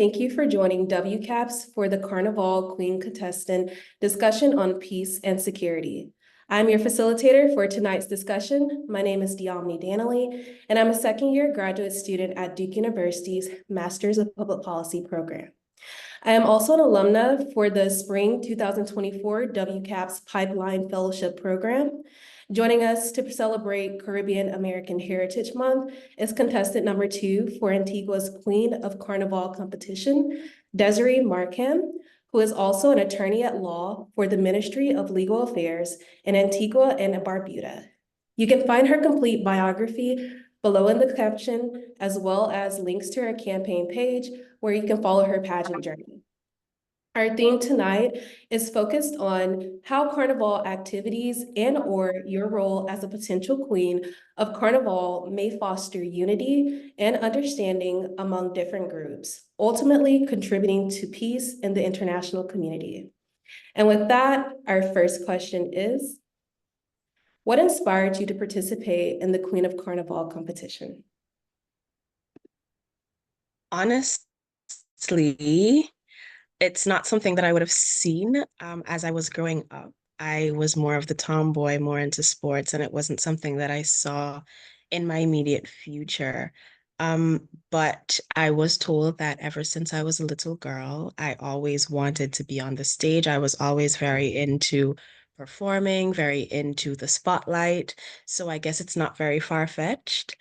thank you for joining WCAPS for the Carnival Queen Contestant discussion on peace and security. I'm your facilitator for tonight's discussion. My name is De'Omini Daniely, and I'm a second-year graduate student at Duke University's Masters of Public Policy program. I am also an alumna for the Spring 2024 WCAPS Pipeline Fellowship Program. Joining us to celebrate Caribbean American Heritage Month is contestant number 2 for Antigua's Queen of Carnival competition, Desrie Markham, who is also an attorney at law for the Ministry of Legal Affairs in Antigua and Barbuda. You can find her complete biography below in the caption, as well as links to her campaign page where you can follow her pageant journey. Our theme tonight is focused on how Carnival activities and/or your role as a potential queen of Carnival may foster unity and understanding among different groups, ultimately contributing to peace in the international community. And with that, our first question is, what inspired you to participate in the Queen of Carnival competition? Honestly, it's not something that I would have seen as I was growing up. I was more of the tomboy, more into sports, and it wasn't something that I saw in my immediate future. But I was told that ever since I was a little girl, I always wanted to be on the stage. I was always very into performing, very into the spotlight. So I guess it's not very far-fetched.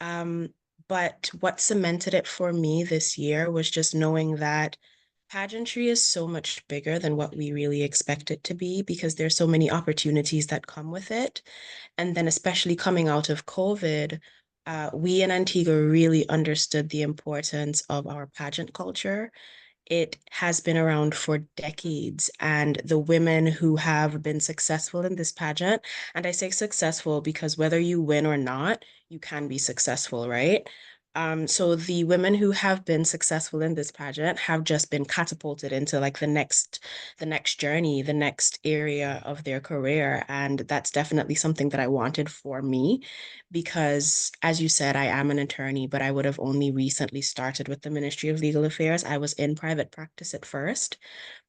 Um, but what cemented it for me this year was just knowing that pageantry is so much bigger than what we really expect it to be because there's so many opportunities that come with it. And then, especially coming out of COVID, we in Antigua really understood the importance of our pageant culture. It has been around for decades, and the women who have been successful in this pageant, and I say successful because whether you win or not, you can be successful, right? So the women who have been successful in this pageant have just been catapulted into like the next journey, the next area of their career. And that's definitely something that I wanted for me because, as you said, I am an attorney, but I would have only recently started with the Ministry of Legal Affairs. I was in private practice at first,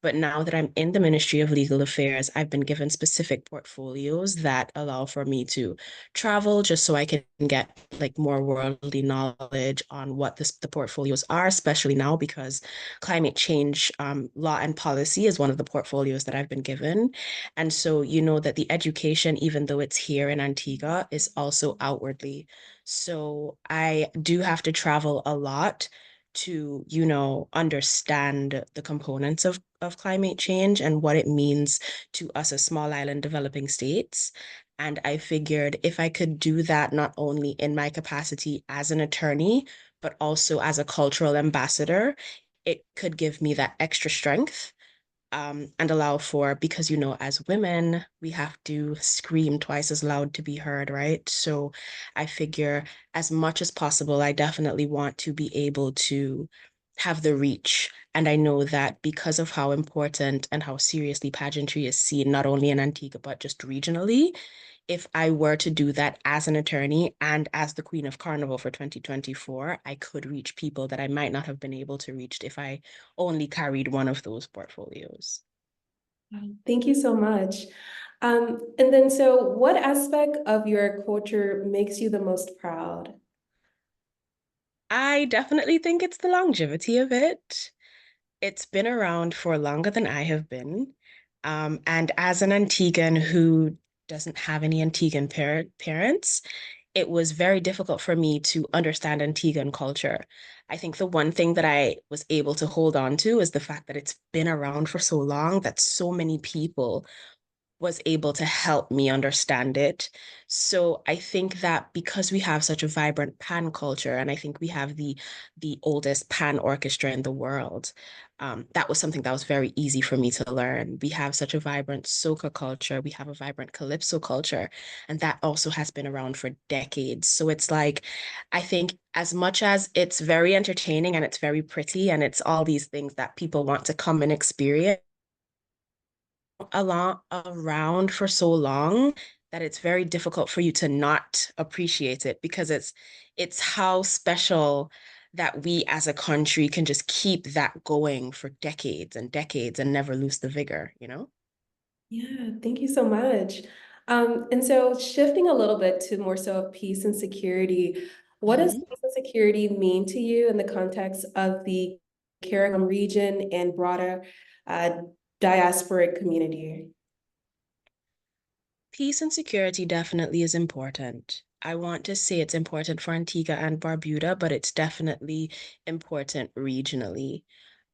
but now that I'm in the Ministry of Legal Affairs, I've been given specific portfolios that allow for me to travel just so I can get like more worldly knowledge on what the portfolios are, especially now because climate change law and policy is one of the portfolios that I've been given. And so you know that the education, even though it's here in Antigua, is also outwardly. So I do have to travel a lot to, understand the components of climate change and what it means to us as small island developing states. And I figured if I could do that not only in my capacity as an attorney, but also as a cultural ambassador, it could give me that extra strength and allow for, because, as women, we have to scream twice as loud to be heard, right? So I figure as much as possible, I definitely want to be able to have the reach. And I know that because of how important and how seriously pageantry is seen, not only in Antigua, but just regionally, if I were to do that as an attorney and as the Queen of Carnival for 2024, I could reach people that I might not have been able to reach if I only carried one of those portfolios. Thank you so much. And then, so what aspect of your culture makes you the most proud? I definitely think it's the longevity of it. It's been around for longer than I have been. And as an Antiguan who doesn't have any Antiguan parents, it was very difficult for me to understand Antiguan culture. I think the one thing that I was able to hold on to is the fact that it's been around for so long that so many people was able to help me understand it. So I think that because we have such a vibrant pan culture, and I think we have the oldest pan orchestra in the world, that was something that was very easy for me to learn. We have such a vibrant soca culture, we have a vibrant calypso culture, and that also has been around for decades. So it's like, I think as much as it's very entertaining and it's very pretty and it's all these things that people want to come and experience, along around for so long that it's very difficult for you to not appreciate it because it's how special that we as a country can just keep that going for decades and decades and never lose the vigor, you know? Yeah, thank you so much. And so shifting a little bit to more so of peace and security, what does Mhm. peace and security mean to you in the context of the CARICOM region and broader uh, diasporic community? Peace and security definitely is important. I want to say it's important for Antigua and Barbuda, but it's definitely important regionally.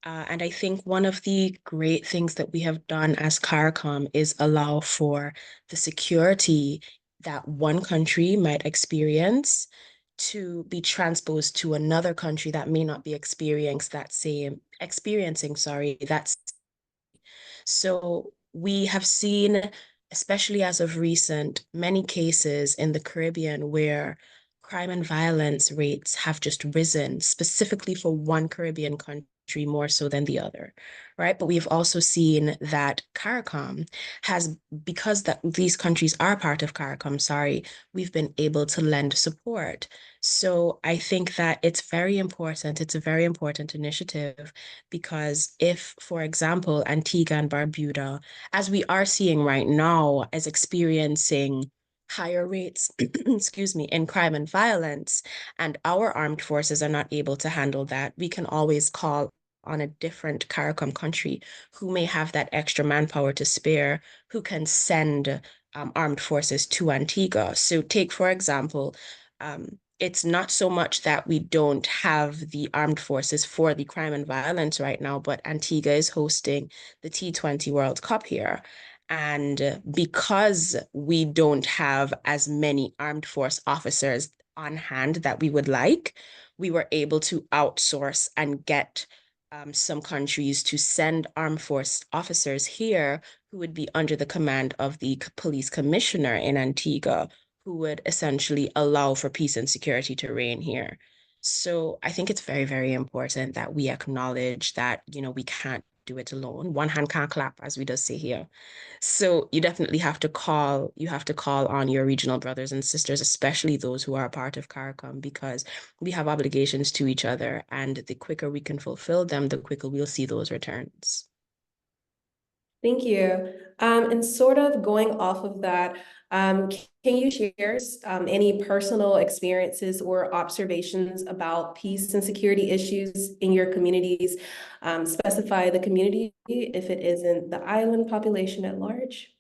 And I think one of the great things that we have done as CARICOM is allow for the security that one country might experience to be transposed to another country that may not be experiencing, sorry, that's so we have seen, especially as of recent, many cases in the Caribbean where crime and violence rates have just risen, specifically for one Caribbean country more so than the other, right? But we've also seen that CARICOM has, because that these countries are part of CARICOM, sorry, we've been able to lend support. So I think that it's very important. It's a very important initiative because if, for example, Antigua and Barbuda, as we are seeing right now, is experiencing higher rates, excuse me, in crime and violence, and our armed forces are not able to handle that, we can always call on a different CARICOM country who may have that extra manpower to spare, who can send armed forces to Antigua. So take, for example, it's not so much that we don't have the armed forces for the crime and violence right now, but Antigua is hosting the T20 World Cup here. And because we don't have as many armed force officers on hand that we would like, we were able to outsource and get some countries to send armed force officers here who would be under the command of the police commissioner in Antigua, who would essentially allow for peace and security to reign here. So I think it's very, very important that we acknowledge that, we can't do it alone. One hand can't clap, as we just say here. So you have to call on your regional brothers and sisters, especially those who are a part of CARICOM, because we have obligations to each other. And the quicker we can fulfill them, the quicker we'll see those returns. Thank you. And sort of going off of that, can you share any personal experiences or observations about peace and security issues in your communities? Specify the community if it isn't the island population at large.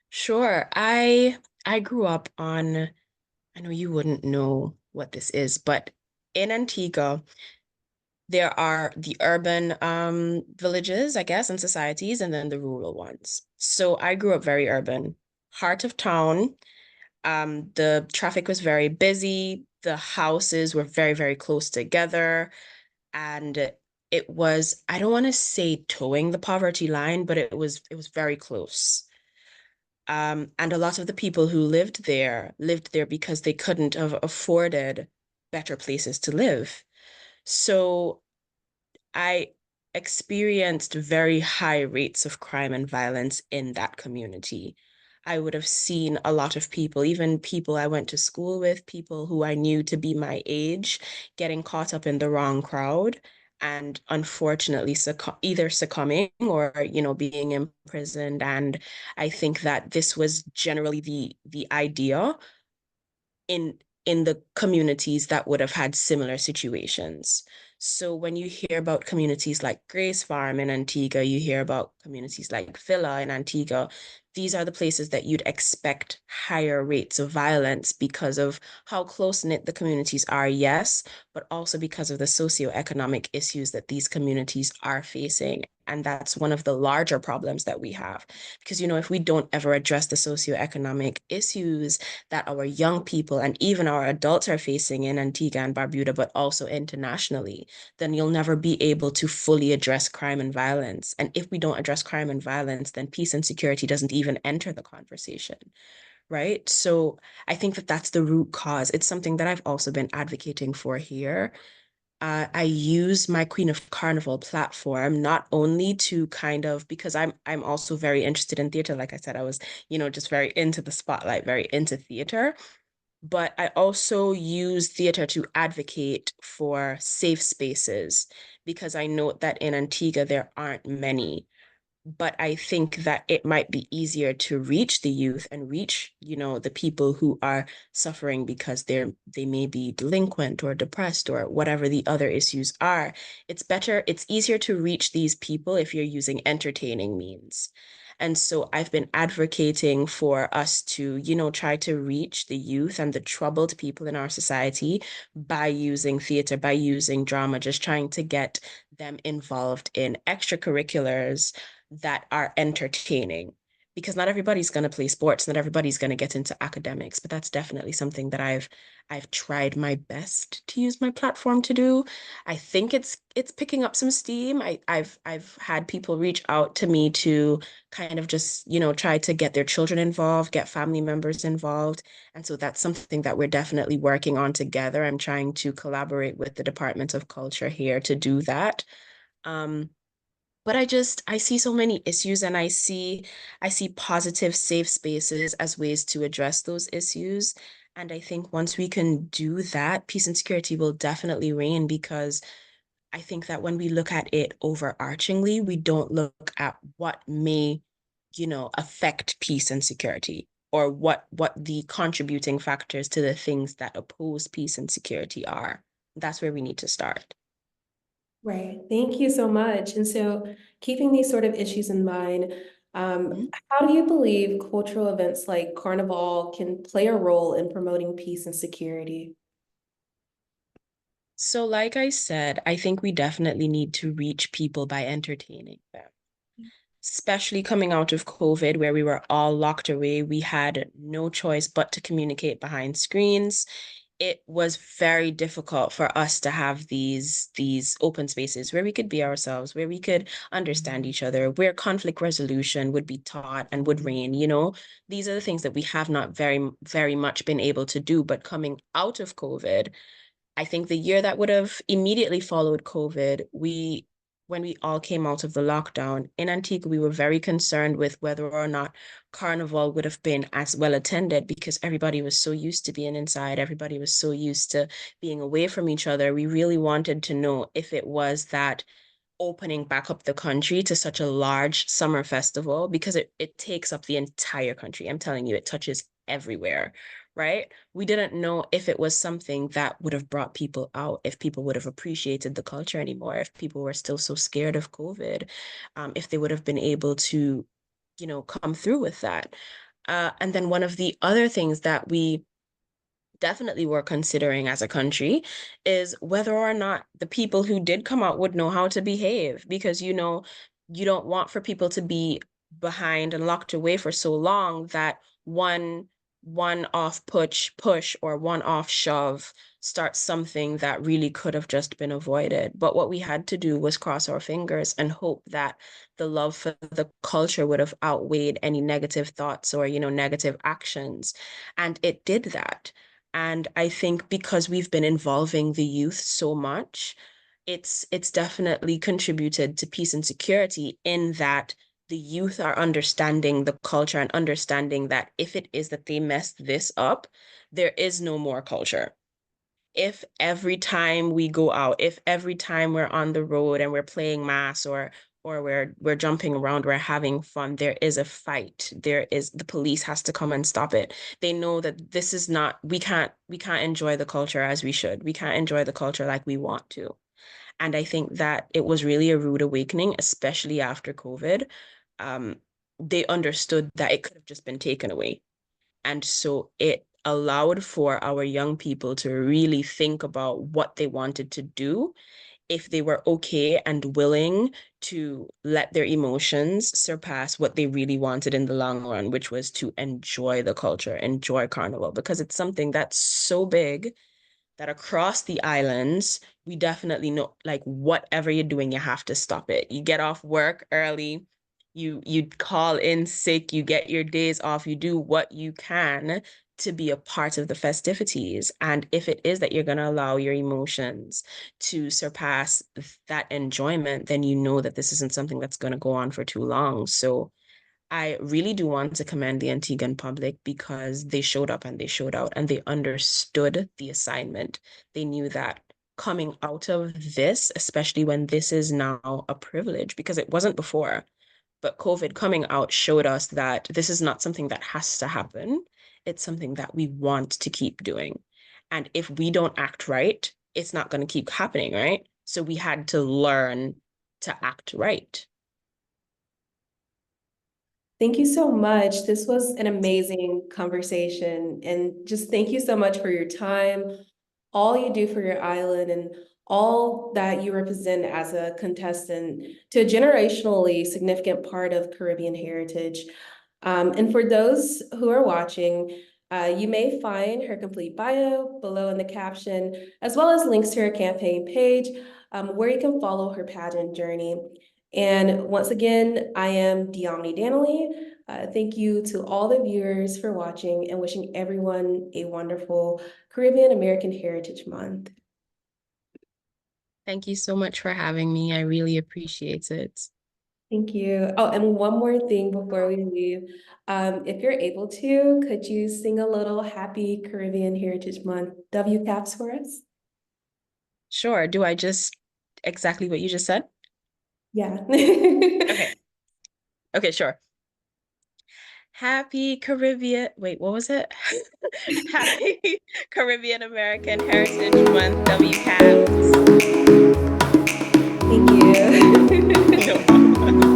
Sure. I grew up on, I know you wouldn't know what this is, but in Antigua, there are the urban villages, I guess, and societies, and then the rural ones. So I grew up very urban, heart of town. The traffic was very busy. The houses were very, very close together. And it was, I don't want to say towing the poverty line, but it was very close. And a lot of the people who lived there because they couldn't have afforded better places to live. So I experienced very high rates of crime and violence in that community. I would have seen a lot of people, even people I went to school with, people who I knew to be my age, getting caught up in the wrong crowd and unfortunately either succumbing or, being imprisoned. And I think that this was generally the idea in the communities that would have had similar situations. So when you hear about communities like Grace Farm in Antigua, you hear about communities like Villa in Antigua, these are the places that you'd expect higher rates of violence because of how close-knit the communities are, yes, but also because of the socioeconomic issues that these communities are facing. And that's one of the larger problems that we have. Because, if we don't ever address the socioeconomic issues that our young people and even our adults are facing in Antigua and Barbuda, but also internationally, then you'll never be able to fully address crime and violence. And if we don't address crime and violence, then peace and security doesn't even enter the conversation, right? So I think that that's the root cause. It's something that I've also been advocating for here. I use my Queen of Carnival platform not only to kind of because I'm also very interested in theater. Like I said, I was, just very into the spotlight, very into theater. but I also use theater to advocate for safe spaces because I know that in Antigua there aren't many. But I think that it might be easier to reach the youth and reach, the people who are suffering because they may be delinquent or depressed or whatever the other issues are. It's easier to reach these people if you're using entertaining means. And so I've been advocating for us to, try to reach the youth and the troubled people in our society by using theater, by using drama, just trying to get them involved in extracurriculars that are entertaining. Because not everybody's going to play sports, not everybody's going to get into academics, but that's definitely something that I've tried my best to use my platform to do. I think it's picking up some steam. I've had people reach out to me to kind of just, try to get their children involved, get family members involved. And so that's something that we're definitely working on together. I'm trying to collaborate with the Department of Culture here to do that. Um, but I see so many issues and I see positive safe spaces as ways to address those issues. And I think once we can do that, peace and security will definitely reign because I think that when we look at it overarchingly, we don't look at what may, affect peace and security or what the contributing factors to the things that oppose peace and security are. That's where we need to start. Right. Thank you so much. And so, keeping these sort of issues in mind, Mhm. how do you believe cultural events like Carnival can play a role in promoting peace and security? So, like I said, I think we definitely need to reach people by entertaining them, especially coming out of COVID, where we were all locked away. We had no choice but to communicate behind screens. It was very difficult for us to have these open spaces where we could be ourselves, where we could understand each other, where conflict resolution would be taught and would reign. These are the things that we have not very much been able to do. But coming out of COVID, I think the year that would have immediately followed COVID, when we all came out of the lockdown in Antigua, we were very concerned with whether or not Carnival would have been as well attended because everybody was so used to being inside. Everybody was so used to being away from each other. We really wanted to know if it was that opening back up the country to such a large summer festival because it takes up the entire country. I'm telling you, it touches everywhere, right? We didn't know if it was something that would have brought people out, if people would have appreciated the culture anymore, if people were still so scared of COVID, if they would have been able to, come through with that. And then one of the other things that we definitely were considering as a country is whether or not the people who did come out would know how to behave because you don't want for people to be behind and locked away for so long that one off push or one off shove starts something that really could have just been avoided. But what we had to do was cross our fingers and hope that the love for the culture would have outweighed any negative thoughts or negative actions, and it did that. And I think because we've been involving the youth so much, it's definitely contributed to peace and security in that the youth are understanding the culture and understanding that if it is that they messed this up, there is no more culture. If every time we go out, if every time we're on the road and we're playing mass or we're jumping around, we're having fun, there is a fight. The police has to come and stop it. They know that this is not, we can't enjoy the culture as we should. We can't enjoy the culture like we want to. And I think that it was really a rude awakening, especially after COVID. Um, they understood that it could have just been taken away. And so it allowed for our young people to really think about what they wanted to do if they were okay and willing to let their emotions surpass what they really wanted in the long run, which was to enjoy the culture, enjoy Carnival, because it's something that's so big that across the islands, we definitely know like whatever you're doing, you have to stop it. You get off work early, you call in sick, you get your days off, you do what you can to be a part of the festivities. And if it is that you're going to allow your emotions to surpass that enjoyment, then you know that this isn't something that's going to go on for too long. So I really do want to commend the Antiguan public because they showed up and they showed out and they understood the assignment. They knew that coming out of this, especially when this is now a privilege, because it wasn't before, but COVID coming out showed us that this is not something that has to happen. It's something that we want to keep doing. And if we don't act right, it's not going to keep happening, right? So we had to learn to act right. Thank you so much. This was an amazing conversation. And just thank you so much for your time, all you do for your island, and all that you represent as a contestant to a generationally significant part of Caribbean heritage. And for those who are watching, you may find her complete bio below in the caption, as well as links to her campaign page, where you can follow her pageant journey. And once again, I am De'Omini Daniely. Thank you to all the viewers for watching and wishing everyone a wonderful Caribbean American Heritage Month. Thank you so much for having me. I really appreciate it. Thank you. Oh, and one more thing before we leave. If you're able to, could you sing a little Happy Caribbean Heritage Month WCAPS for us? Sure. Do I just exactly what you just said? Yeah. Okay. Okay, sure. Happy Caribbean. Wait, what was it? Happy Caribbean American Heritage Month, WCAPS. Thank you. No problem.